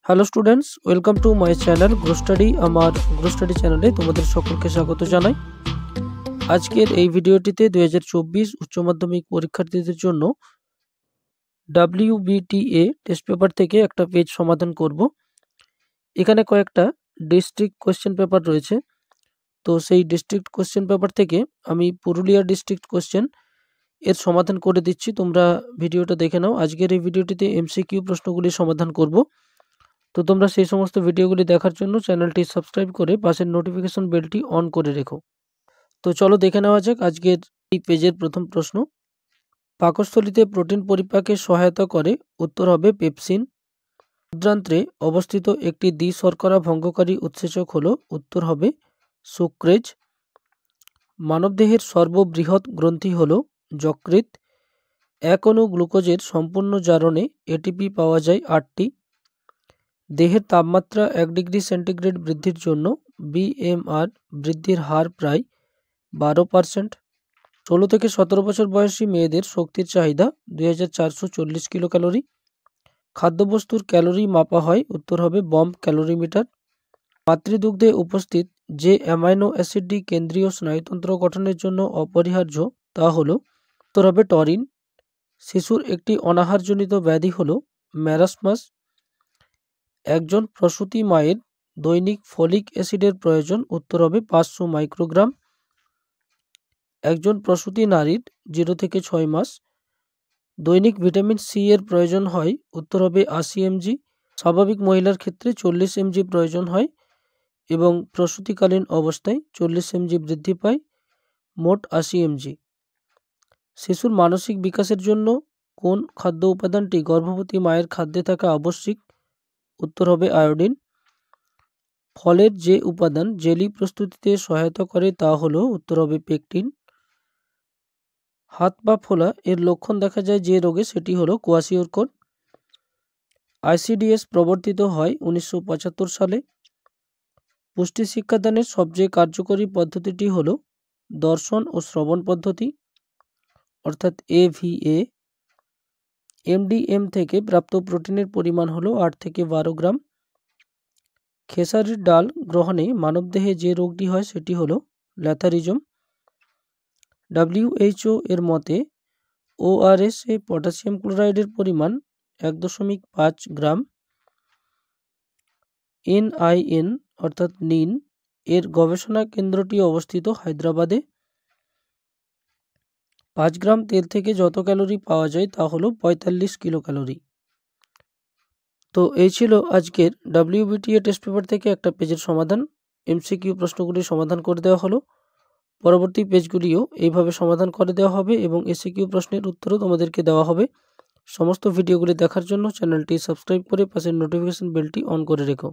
Hello students, welcome to my channel grow study. আমার grow study চ্যানেলে তোমাদের সকলকে স্বাগত জানাই। আজকের এই ভিডিওটিতে 2024 উচ্চ মাধ্যমিক পরীক্ষার্থীদের জন্য WBTA টেস্ট পেপার থেকে একটা পেজ সমাধান করব। এখানে কয়েকটা ডিস্ট্রিক্ট কোশ্চেন পেপার রয়েছে। তো সেই ডিস্ট্রিক্ট কোশ্চেন পেপার থেকে আমি পুরুলিয়া ডিস্ট্রিক্ট কোশ্চেন এর সমাধান করে দিচ্ছি। তোমরা ভিডিওটা দেখে নাও। আজকের এই ভিডিওটিতে MCQ প্রশ্নগুলি সমাধান করব। তো তোমরা সেই সমস্ত ভিডিওগুলি দেখার জন্য চ্যানেলটি সাবস্ক্রাইব করে পাশের নোটিফিকেশন বেলটি অন করে রেখো। তো চলো দেখে নেওয়া যাক আজকের এই পেজের প্রথম প্রশ্ন। পাকস্থলীতে প্রোটিন পরিপাকে সহায়তা করে, উত্তর হবে পেপসিন। ক্ষুদ্রান্ত্রে অবস্থিত একটি দ্বি-শর্করা ভঙ্গকারী উৎসেচক হলো, উত্তর হবে সুক্রেজ। মানবদেহের সর্ববৃহৎ গ্রন্থি হলো যকৃৎ। এক অণু গ্লুকোজের সম্পূর্ণ জারণে ATP পাওয়া যায় 8টি। দেহের তাপমাত্রা 1 ডিগ্রি সেন্টিগ্রেড বৃদ্ধির জন্য BMR বৃদ্ধির হার প্রায় 12%। 16 থেকে 17 বছর বয়সী মেয়েদের শক্তির চাহিদা 2440 কিলোক্যালোরি। খাদ্যবস্তুর ক্যালোরি মাপা হয়, উত্তর হবে বম্ব ক্যালোরিমিটার। মাতৃদুগ্ধে উপস্থিত যে অ্যামাইনো অ্যাসিডটি কেন্দ্রীয় স্নায়ুতন্ত্র গঠনের জন্য অপরিহার্য তা হলো, উত্তর হবে টরিন। শিশুর একটি অনাহারজনিত ব্যাধি হলো ম্যারাসমাস। একজন প্রসূতি মায়ের দৈনিক ফলিক অ্যাসিডের প্রয়োজন, উত্তর হবে 500 মাইক্রোগ্রাম। একজন প্রসূতি নারীর 0 থেকে 6 মাস দৈনিক ভিটামিন সি এর প্রয়োজন হয়, উত্তর হবে 80 mg। স্বাভাবিক মহিলার ক্ষেত্রে 40 mg প্রয়োজন হয় এবং প্রসূতিকালীন অবস্থায় 40 mg বৃদ্ধি পায়, মোট 80 mg। শিশুর মানসিক বিকাশের জন্য কোন খাদ্য উপাদানটি গর্ভবতী মায়ের খাদ্যে থাকা আবশ্যিক, উত্তর হবে আয়োডিন। ফলের যে উপাদান জেলি প্রস্তুতিতে সহায়তা করে তা হলো, উত্তর হবে পেকটিন। হাত পা ফোলা এর লক্ষণ দেখা যায় যে রোগে, সেটি হলো কোয়াশিওরকর। ICDS প্রবর্তিত হয় 1975 সালে। পুষ্টি শিক্ষাদানের সবচেয়ে কার্যকরী পদ্ধতিটি হলো দর্শন ও শ্রবণ পদ্ধতি, অর্থাৎ AVA। MDM থেকে প্রাপ্ত প্রোটিনের পরিমাণ হলো 8 থেকে 12 গ্রাম। খেসারির ডাল গ্রহণে মানবদেহে যে রোগটি হয় সেটি হলো ল্যাথারিজম। WHO এর মতে ORS এ পটাশিয়াম ক্লোরাইডের পরিমাণ 1.5 গ্রাম। NIN অর্থাৎ নিন এর গবেষণা কেন্দ্রটি অবস্থিত হায়দ্রাবাদে। 5 গ্রাম তেল থেকে যত ক্যালোরি পাওয়া যায় তা হলো 45 কিলো ক্যালোরি। তো এই ছিল আজকের WBTA টেস্ট পেপার থেকে একটা পেজের সমাধান। MCQ প্রশ্নগুলি সমাধান করে দেওয়া হলো। পরবর্তী পেজগুলিও এইভাবে সমাধান করে দেওয়া হবে এবং SCQ প্রশ্নের উত্তরও তোমাদেরকে দেওয়া হবে। সমস্ত ভিডিওগুলি দেখার জন্য চ্যানেলটি সাবস্ক্রাইব করে পাশের নোটিফিকেশন বেলটি অন করে রেখো।